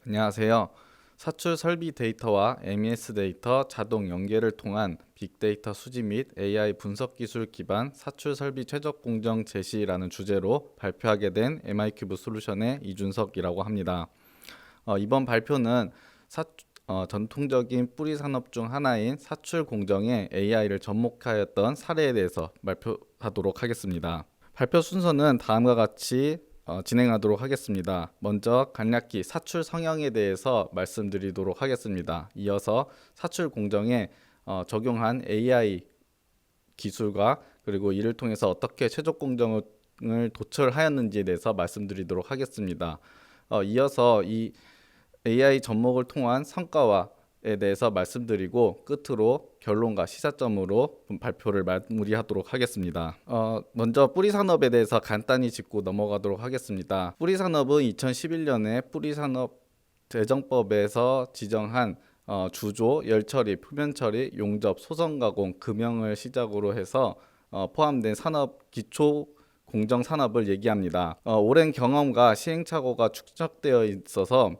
안녕하세요. 사출 설비 데이터와 MES 데이터 자동 연계를 통한 빅데이터 수집 및 AI 분석 기술 기반 사출 설비 최적 공정 제시라는 주제로 발표하게 된 MI큐브 솔루션의 이준석이라고 합니다. 이번 발표는 전통적인 뿌리 산업 중 하나인 사출 공정에 AI를 접목하였던 사례에 대해서 발표하도록 하겠습니다. 발표 순서는 다음과 같이 진행하도록 하겠습니다. 먼저 간략히 사출 성향에 대해서 말씀드리도록 하겠습니다. 이어서 사출 공정에 적용한 AI 기술과 그리고 이를 통해서 어떻게 최적 공정을 도출하였는지에 대해서 말씀드리도록 하겠습니다. 이어서 이 AI 접목을 통한 성과에 대해서 말씀드리고 끝으로 결론과 시사점으로 발표를 마무리하도록 하겠습니다. 먼저 뿌리산업에 대해서 간단히 짚고 넘어가도록 하겠습니다. 뿌리산업은 2011년에 뿌리산업 재정법에서 지정한 주조, 열처리, 표면처리, 용접, 소성가공, 금형을 시작으로 해서 포함된 산업 기초 공정 산업을 얘기합니다. 오랜 경험과 시행착오가 축적되어 있어서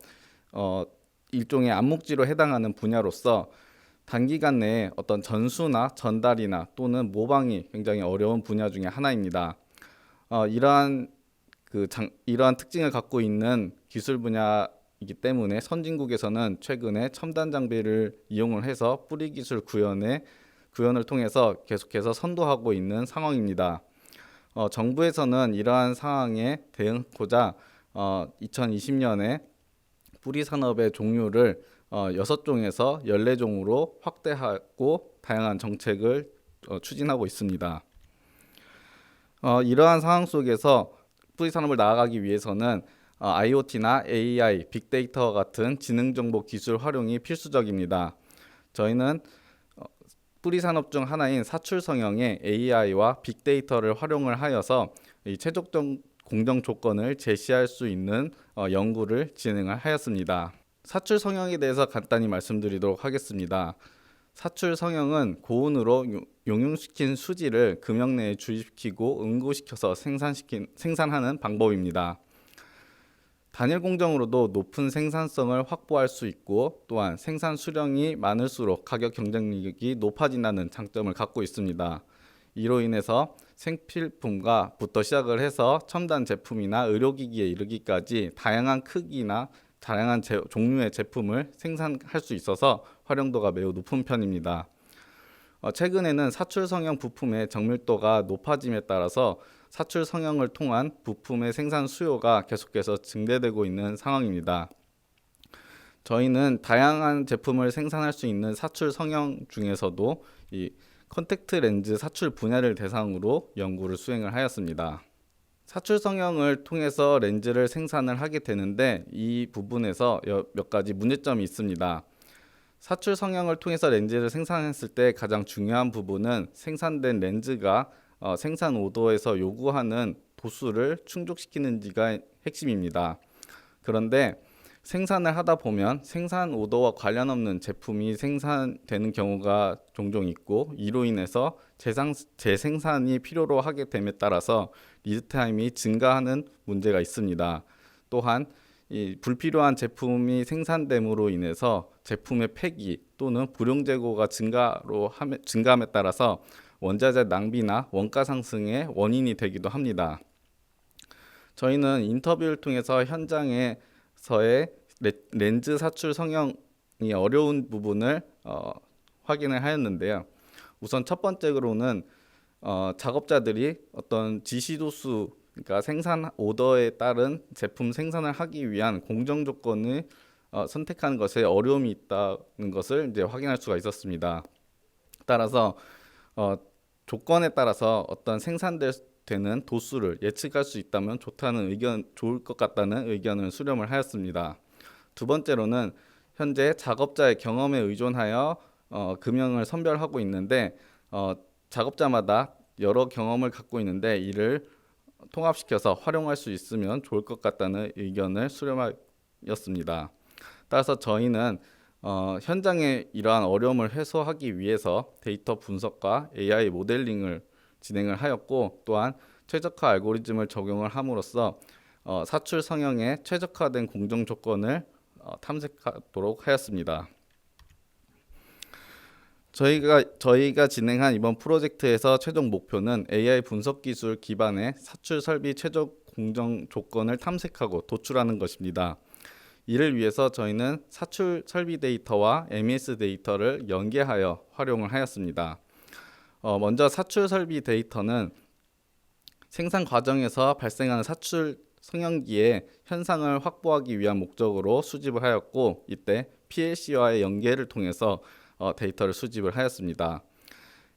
일종의 암묵지로 해당하는 분야로서 단기간 내에 어떤 전수나 전달이나 또는 모방이 굉장히 어려운 분야 중에 하나입니다. 이러한 특징을 갖고 있는 기술 분야이기 때문에 선진국에서는 최근에 첨단 장비를 이용을 해서 뿌리 기술 구현을 통해서 계속해서 선도하고 있는 상황입니다. 정부에서는 이러한 상황에 대응하고자 2020년에 뿌리 산업의 종류를 6종에서 14종으로 확대하고 다양한 정책을 추진하고 있습니다. 이러한 상황 속에서 뿌리 산업을 나아가기 위해서는 IoT나 AI, 빅데이터와 같은 지능정보 기술 활용이 필수적입니다. 저희는 뿌리 산업 중 하나인 사출 성형의 AI와 빅데이터를 활용을 하여서 이 최적적 공정 조건을 제시할 수 있는 연구를 진행을 하였습니다. 사출 성형에 대해서 간단히 말씀드리도록 하겠습니다. 사출 성형은 고온으로 용융시킨 수지를 금형 내에 주입시키고 응고시켜서 생산하는 방법입니다. 단일 공정으로도 높은 생산성을 확보할 수 있고 또한 생산 수량이 많을수록 가격 경쟁력이 높아진다는 장점을 갖고 있습니다. 이로 인해서 생필품부터 시작을 해서 첨단 제품이나 의료기기에 이르기까지 다양한 크기나 다양한 종류의 제품을 생산할 수 있어서 활용도가 매우 높은 편입니다. 최근에는 사출 성형 부품의 정밀도가 높아짐에 따라서 사출 성형을 통한 부품의 생산 수요가 계속해서 증대되고 있는 상황입니다. 저희는 다양한 제품을 생산할 수 있는 사출 성형 중에서도 이 컨택트 렌즈 사출 분야를 대상으로 연구를 수행을 하였습니다. 사출 성형을 통해서 렌즈를 생산을 하게 되는데 이 부분에서 몇 가지 문제점이 있습니다. 사출 성형을 통해서 렌즈를 생산했을 때 가장 중요한 부분은 생산된 렌즈가 생산 오더에서 요구하는 도수를 충족시키는지가 핵심입니다. 그런데 생산을 하다 보면 생산 오더와 관련 없는 제품이 생산되는 경우가 종종 있고 이로 인해서 재생산이 필요로 하게 됨에 따라서 리드타임이 증가하는 문제가 있습니다. 또한 이 불필요한 제품이 생산됨으로 인해서 제품의 폐기 또는 불용 재고가 증가함에 따라서 원자재 낭비나 원가 상승의 원인이 되기도 합니다. 저희는 인터뷰를 통해서 현장에서의 렌즈 사출 성형이 어려운 부분을 확인을 하였는데요. 우선 첫 번째로는 작업자들이 어떤 지시도수, 그러니까 생산 오더에 따른 제품 생산을 하기 위한 공정 조건을 선택하는 것에 어려움이 있다는 것을 이제 확인할 수가 있었습니다. 따라서 조건에 따라서 어떤 생산되는 도수를 예측할 수 있다면 좋을 것 같다는 의견을 수렴을 하였습니다. 두 번째로는 현재 작업자의 경험에 의존하여 금형을 선별하고 있는데 작업자마다 여러 경험을 갖고 있는데 이를 통합시켜서 활용할 수 있으면 좋을 것 같다는 의견을 수렴하였습니다. 따라서 저희는 현장의 이러한 어려움을 해소하기 위해서 데이터 분석과 AI 모델링을 진행을 하였고 또한 최적화 알고리즘을 적용을 함으로써 사출 성형에 최적화된 공정 조건을 탐색하도록 하였습니다. 저희가 진행한 이번 프로젝트에서 최종 목표는 AI 분석 기술 기반의 사출 설비 최적 공정 조건을 탐색하고 도출하는 것입니다. 이를 위해서 저희는 사출 설비 데이터와 MES 데이터를 연계하여 활용을 하였습니다. 먼저 사출 설비 데이터는 생산 과정에서 발생하는 사출 성형기의 현상을 확보하기 위한 목적으로 수집을 하였고, 이때 PLC와의 연계를 통해서 데이터를 수집을 하였습니다.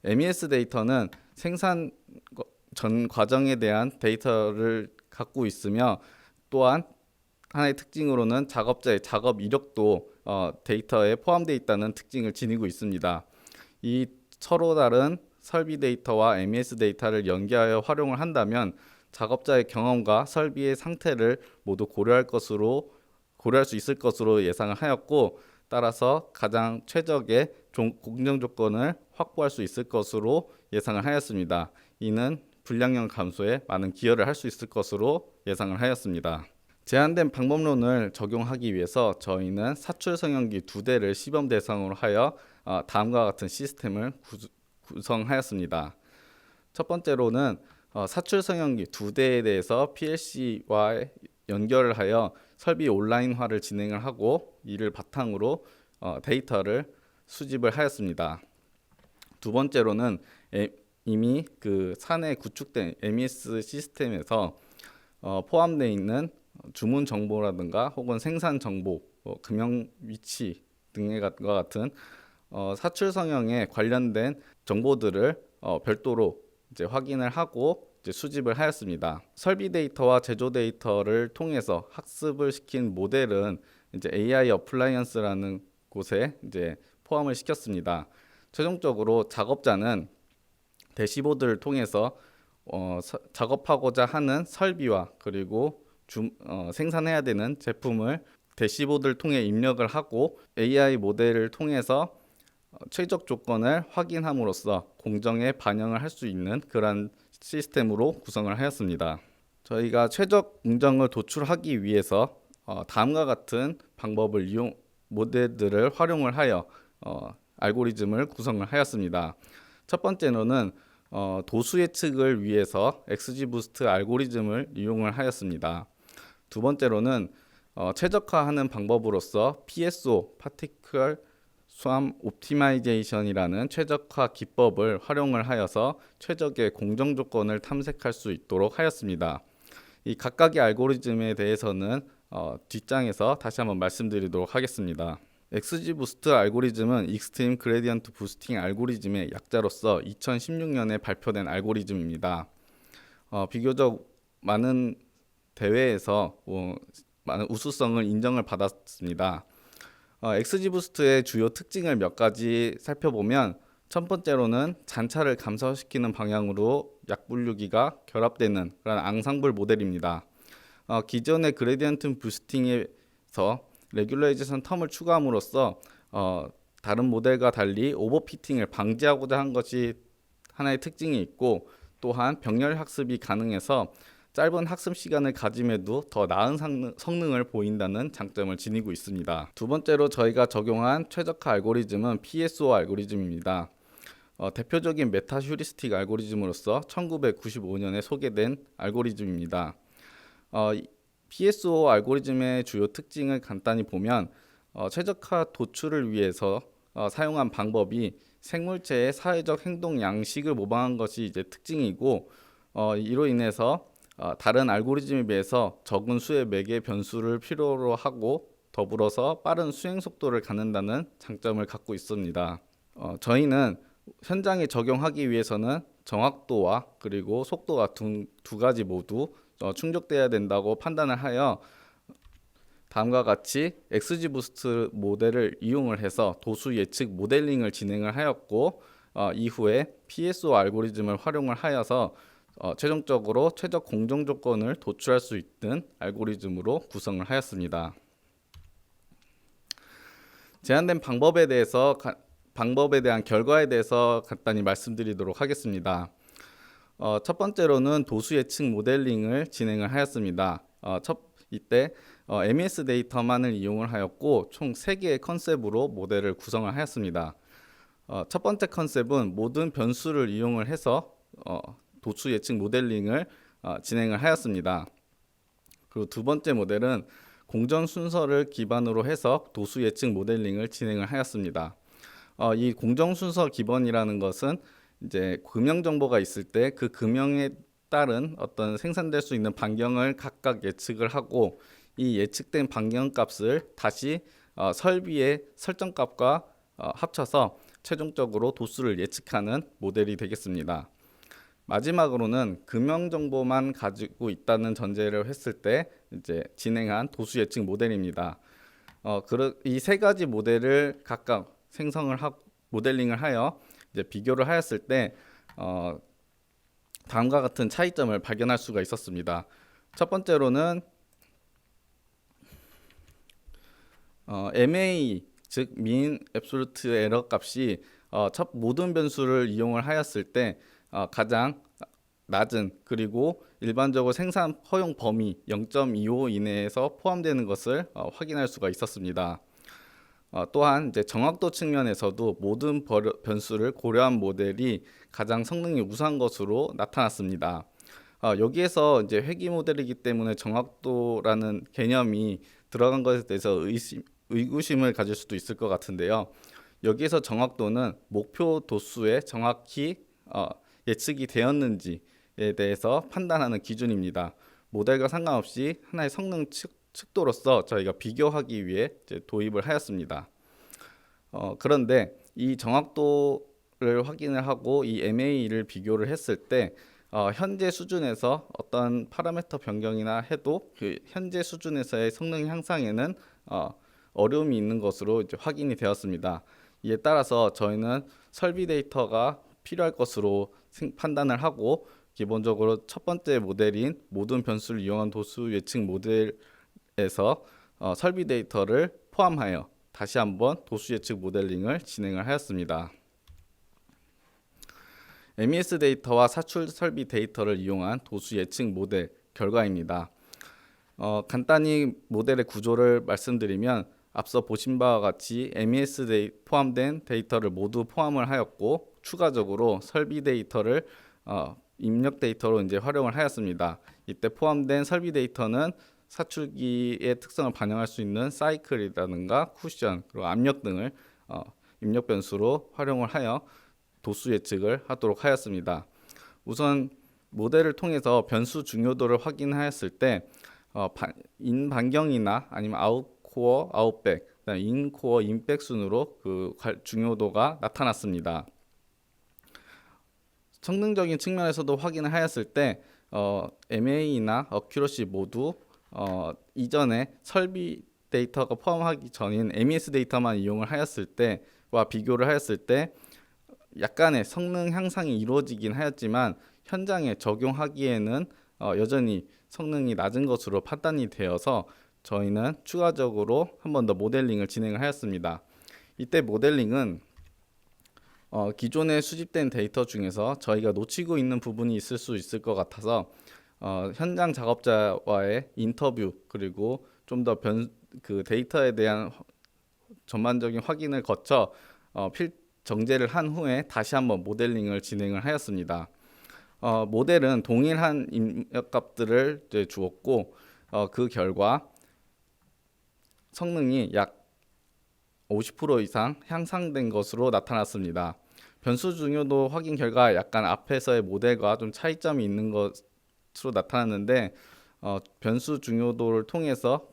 MES 데이터는 생산 전 과정에 대한 데이터를 갖고 있으며, 또한 하나의 특징으로는 작업자의 작업 이력도 데이터에 포함되어 있다는 특징을 지니고 있습니다. 이 서로 다른 설비 데이터와 MES 데이터를 연계하여 활용을 한다면 작업자의 경험과 설비의 상태를 모두 고려할 수 있을 것으로 예상을 하였고, 따라서 가장 최적의 공정 조건을 확보할 수 있을 것으로 예상을 하였습니다. 이는 불량형 감소에 많은 기여를 할 수 있을 것으로 예상을 하였습니다. 제한된 방법론을 적용하기 위해서 저희는 사출 성형기 2대를 시범 대상으로 하여 다음과 같은 시스템을 구성하였습니다. 첫 번째로는 사출 성형기 2대에 대해서 PLC와 연결을 하여 설비 온라인화를 진행을 하고, 이를 바탕으로 데이터를 수집을 하였습니다. 두 번째로는 이미 그 사내 구축된 MES 시스템에서 포함되어 있는 주문 정보라든가 혹은 생산 정보, 금형 위치 등과 같은 사출 성형에 관련된 정보들을 별도로 이제 확인을 하고 이제 수집을 하였습니다. 설비 데이터와 제조 데이터를 통해서 학습을 시킨 모델은 이제 AI 어플라이언스라는 곳에 이제 포함을 시켰습니다. 최종적으로 작업자는 대시보드를 통해서 작업하고자 하는 설비와 그리고 생산해야 되는 제품을 대시보드를 통해 입력을 하고 AI 모델을 통해서 최적 조건을 확인함으로써 공정에 반영을 할 수 있는 그런 시스템으로 구성을 하였습니다. 저희가 최적 공정을 도출하기 위해서 다음과 같은 방법을 모델들을 활용을 하여 알고리즘을 구성을 하였습니다. 첫 번째로는 도수 예측을 위해서 XGBoost 알고리즘을 이용을 하였습니다. 두 번째로는 최적화하는 방법으로서 PSO (Particle Swarm Optimization이라는 최적화 기법을 활용을 하여서 최적의 공정 조건을 탐색할 수 있도록 하였습니다. 이 각각의 알고리즘에 대해서는 뒷장에서 다시 한번 말씀드리도록 하겠습니다. XGBoost 알고리즘은 익스트림 그레디언트 부스팅 알고리즘의 약자로서 2016년에 발표된 알고리즘입니다. 비교적 많은 대회에서 많은 우수성을 인정을 받았습니다. XGBoost의 주요 특징을 몇 가지 살펴보면, 첫 번째로는 잔차를 감소시키는 방향으로 약분류기가 결합되는 그런 앙상블 모델입니다. 기존의 그레디언트 부스팅에서 레귤레이션 텀을 추가함으로써 다른 모델과 달리 오버피팅을 방지하고자 한 것이 하나의 특징이 있고, 또한 병렬 학습이 가능해서 짧은 학습 시간을 가짐에도 더 나은 성능을 보인다는 장점을 지니고 있습니다. 두 번째로 저희가 적용한 최적화 알고리즘은 PSO 알고리즘입니다. 대표적인 메타 휴리스틱 알고리즘으로서 1995년에 소개된 알고리즘입니다. PSO 알고리즘의 주요 특징을 간단히 보면, 최적화 도출을 위해서 사용한 방법이 생물체의 사회적 행동 양식을 모방한 것이 이제 특징이고, 이로 인해서 다른 알고리즘에 비해서 적은 수의 매개 변수를 필요로 하고, 더불어서 빠른 수행 속도를 갖는다는 장점을 갖고 있습니다. 저희는 현장에 적용하기 위해서는 정확도와 그리고 속도가 두 가지 모두 충족돼야 된다고 판단을 하여 다음과 같이 XGBoost 모델을 이용을 해서 도수 예측 모델링을 진행을 하였고, 이후에 PSO 알고리즘을 활용을 하여서 최종적으로 최적 공정 조건을 도출할 수 있는 알고리즘으로 구성을 하였습니다. 제한된 방법에 대한 결과에 대해서 간단히 말씀드리도록 하겠습니다. 첫 번째로는 도수 예측 모델링을 진행을 하였습니다. 이때 MES 데이터만을 이용을 하였고 총 3개의 컨셉으로 모델을 구성을 하였습니다. 첫 번째 컨셉은 모든 변수를 이용을 해서 도수 예측 모델링을 진행을 하였습니다. 그리고 두 번째 모델은 공전 순서를 기반으로 해서 도수 예측 모델링을 진행을 하였습니다. 이 공정 순서 기본이라는 것은 이제 금형 정보가 있을 때 그 금형에 따른 어떤 생산될 수 있는 반경을 각각 예측을 하고 이 예측된 반경 값을 다시 설비의 설정값과 합쳐서 최종적으로 도수를 예측하는 모델이 되겠습니다. 마지막으로는 금형 정보만 가지고 있다는 전제를 했을 때 이제 진행한 도수 예측 모델입니다. 이 세 가지 모델을 각각 모델링을 하여 이제 비교를 하였을 때 다음과 같은 차이점을 발견할 수가 있었습니다. 첫 번째로는 MA 즉 mean absolute error 값이 첫 모든 변수를 이용을 하였을 때 가장 낮은 그리고 일반적으로 생산 허용 범위 0.25 이내에서 포함되는 것을 확인할 수가 있었습니다. 또한 이제 정확도 측면에서도 모든 변수를 고려한 모델이 가장 성능이 우수한 것으로 나타났습니다. 여기에서 이제 회귀 모델이기 때문에 정확도라는 개념이 들어간 것에 대해서 의구심을 가질 수도 있을 것 같은데요. 여기에서 정확도는 목표 도수에 정확히 예측이 되었는지에 대해서 판단하는 기준입니다. 모델과 상관없이 하나의 성능 측도로서 저희가 비교하기 위해 이제 도입을 하였습니다. 그런데 이 정확도를 확인을 하고 이 MA를 비교를 했을 때 현재 수준에서 어떤 파라미터 변경이나 해도 그 현재 수준에서의 성능 향상에는 어려움이 있는 것으로 이제 확인이 되었습니다. 이에 따라서 저희는 설비 데이터가 필요할 것으로 판단을 하고 기본적으로 첫 번째 모델인 모든 변수를 이용한 도수 예측 모델에서 설비 데이터를 포함하여 다시 한번 도수 예측 모델링을 진행을 하였습니다. MES 데이터와 사출 설비 데이터를 이용한 도수 예측 모델 결과입니다. 간단히 모델의 구조를 말씀드리면 앞서 보신 바와 같이 MES 포함된 데이터를 모두 포함을 하였고 추가적으로 설비 데이터를 입력 데이터로 이제 활용을 하였습니다. 이때 포함된 설비 데이터는 사출기의 특성을 반영할 수 있는 사이클이라든가 쿠션 그리고 압력 등을 입력 변수로 활용을 하여 도수 예측을 하도록 하였습니다. 우선 모델을 통해서 변수 중요도를 확인하였을 때 인 반경이나 아니면 아웃코어, 아웃백, 인코어, 인백 순으로 그 중요도가 나타났습니다. 성능적인 측면에서도 확인을 하였을 때 MA나 어큐러시 모두 이전에 설비 데이터가 포함하기 전인 MES 데이터만 이용을 하였을 때와 비교를 하였을 때 약간의 성능 향상이 이루어지긴 하였지만 현장에 적용하기에는 여전히 성능이 낮은 것으로 판단이 되어서 저희는 추가적으로 한 번 더 모델링을 진행을 하였습니다. 이때 모델링은 기존에 수집된 데이터 중에서 저희가 놓치고 있는 부분이 있을 수 있을 것 같아서 현장 작업자와의 인터뷰 그리고 좀 더 그 데이터에 대한 전반적인 확인을 거쳐 정제를 한 후에 다시 한번 모델링을 진행을 하였습니다. 모델은 동일한 입력값들을 이제 주었고 그 결과 성능이 약 50% 이상 향상된 것으로 나타났습니다. 변수 중요도 확인 결과 약간 앞에서의 모델과 좀 차이점이 있는 것으로 나타났는데 변수 중요도를 통해서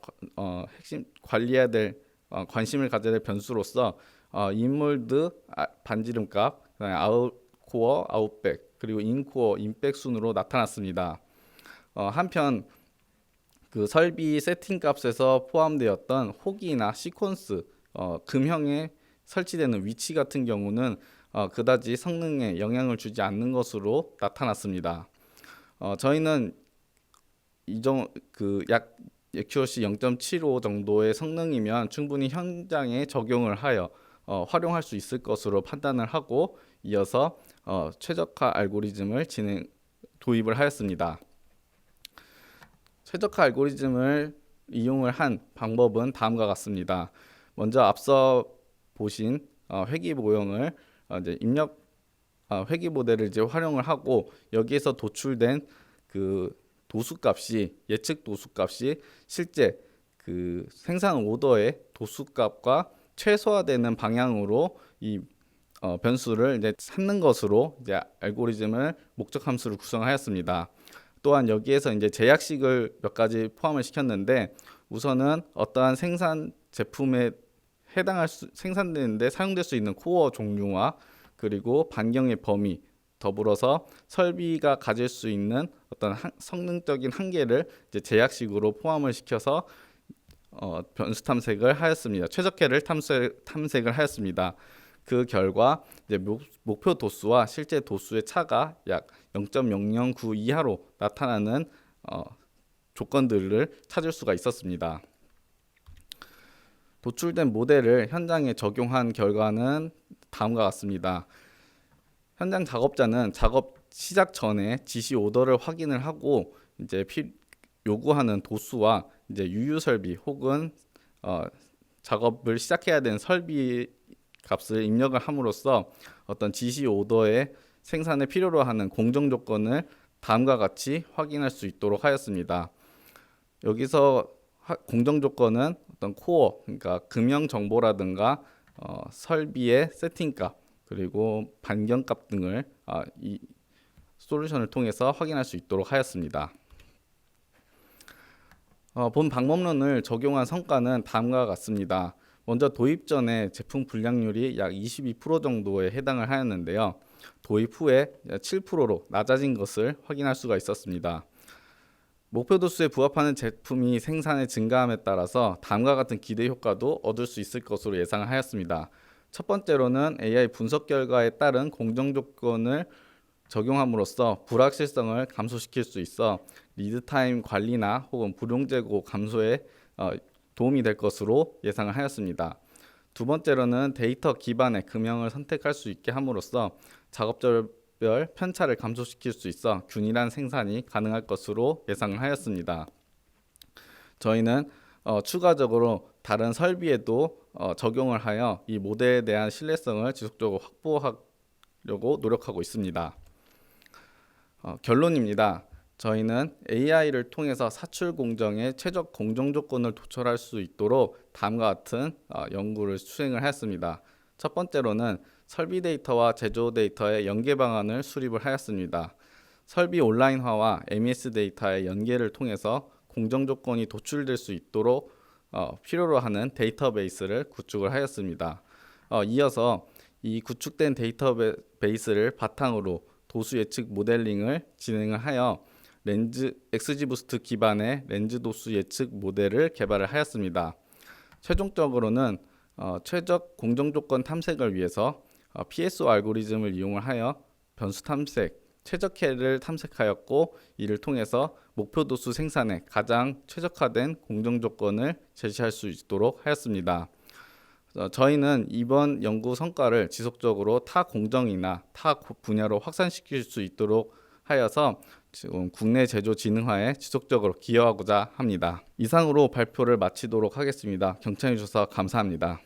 핵심 관리해야 될 관심을 가져야 될 변수로서 인몰드 반지름값, 아웃코어, 아웃백 그리고 인코어, 인백 순으로 나타났습니다. 한편 그 설비 세팅 값에서 포함되었던 호기나 시퀀스 금형에 설치되는 위치 같은 경우는 그다지 성능에 영향을 주지 않는 것으로 나타났습니다. 저희는 약 액큐러시 0.75 정도의 성능이면 충분히 현장에 적용을 하여 활용할 수 있을 것으로 판단을 하고 이어서 최적화 알고리즘을 도입을 하였습니다. 최적화 알고리즘을 이용을 한 방법은 다음과 같습니다. 먼저 앞서 보신 회기 모형을 이제 입력 회기 모델을 이제 활용을 하고 여기에서 도출된 그 도수값이 예측 도수값이 실제 그 생산 오더의 도수값과 최소화되는 방향으로 이 변수를 이제 찾는 것으로 이제 알고리즘을 목적 함수를 구성하였습니다. 또한 여기에서 이제 제약식을 몇 가지 포함을 시켰는데 우선은 어떠한 생산 제품에 생산되는데 사용될 수 있는 코어 종류와 그리고 반경의 범위 더불어서 설비가 가질 수 있는 어떤 성능적인 한계를 이제 제약식으로 포함을 시켜서 변수 탐색을 하였습니다. 최적계를 탐색을 하였습니다. 그 결과 이제 목표 도수와 실제 도수의 차가 약 0.009 이하로 나타나는 조건들을 찾을 수가 있었습니다. 도출된 모델을 현장에 적용한 결과는 다음과 같습니다. 현장 작업자는 작업 시작 전에 지시 오더를 확인을 하고 이제 요구하는 도수와 이제 유유 설비 혹은 작업을 시작해야 되는 설비 값을 입력을 함으로써 어떤 지시 오더의 생산에 필요로 하는 공정 조건을 다음과 같이 확인할 수 있도록 하였습니다. 여기서 공정 조건은 어떤 코어, 그러니까 금형 정보라든가 설비의 세팅값 그리고 반경값 등을 이 솔루션을 통해서 확인할 수 있도록 하였습니다. 본 방법론을 적용한 성과는 다음과 같습니다. 먼저 도입 전에 제품 불량률이 약 22% 정도에 해당을 하였는데요. 도입 후에 7%로 낮아진 것을 확인할 수가 있었습니다. 목표 도수에 부합하는 제품이 생산에 증가함에 따라서 다음과 같은 기대 효과도 얻을 수 있을 것으로 예상을 하였습니다. 첫 번째로는 AI 분석 결과에 따른 공정 조건을 적용함으로써 불확실성을 감소시킬 수 있어 리드타임 관리나 혹은 불용 재고 감소에 도움이 될 것으로 예상을 하였습니다. 두 번째로는 데이터 기반의 금형을 선택할 수 있게 함으로써 작업별 편차를 감소시킬 수 있어 균일한 생산이 가능할 것으로 예상을 하였습니다. 저희는 추가적으로 다른 설비에도 적용을 하여 이 모델에 대한 신뢰성을 지속적으로 확보하려고 노력하고 있습니다. 결론입니다. 저희는 AI를 통해서 사출 공정의 최적 공정 조건을 도출할 수 있도록 다음과 같은 연구를 수행을 하였습니다. 첫 번째로는 설비 데이터와 제조 데이터의 연계 방안을 수립을 하였습니다. 설비 온라인화와 MES 데이터의 연계를 통해서 공정 조건이 도출될 수 있도록 필요로 하는 데이터베이스를 구축을 하였습니다. 이어서 이 구축된 데이터베이스를 바탕으로 도수 예측 모델링을 진행을 하여 XGBoost 기반의 렌즈 도수 예측 모델을 개발을 하였습니다. 최종적으로는 최적 공정 조건 탐색을 위해서 PSO 알고리즘을 이용을 하여 변수 탐색, 최적해를 탐색하였고 이를 통해서 목표 도수 생산에 가장 최적화된 공정 조건을 제시할 수 있도록 하였습니다. 저희는 이번 연구 성과를 지속적으로 타 공정이나 타 분야로 확산시킬 수 있도록 하여서 지금 국내 제조 진흥화에 지속적으로 기여하고자 합니다. 이상으로 발표를 마치도록 하겠습니다. 경청해 주셔서 감사합니다.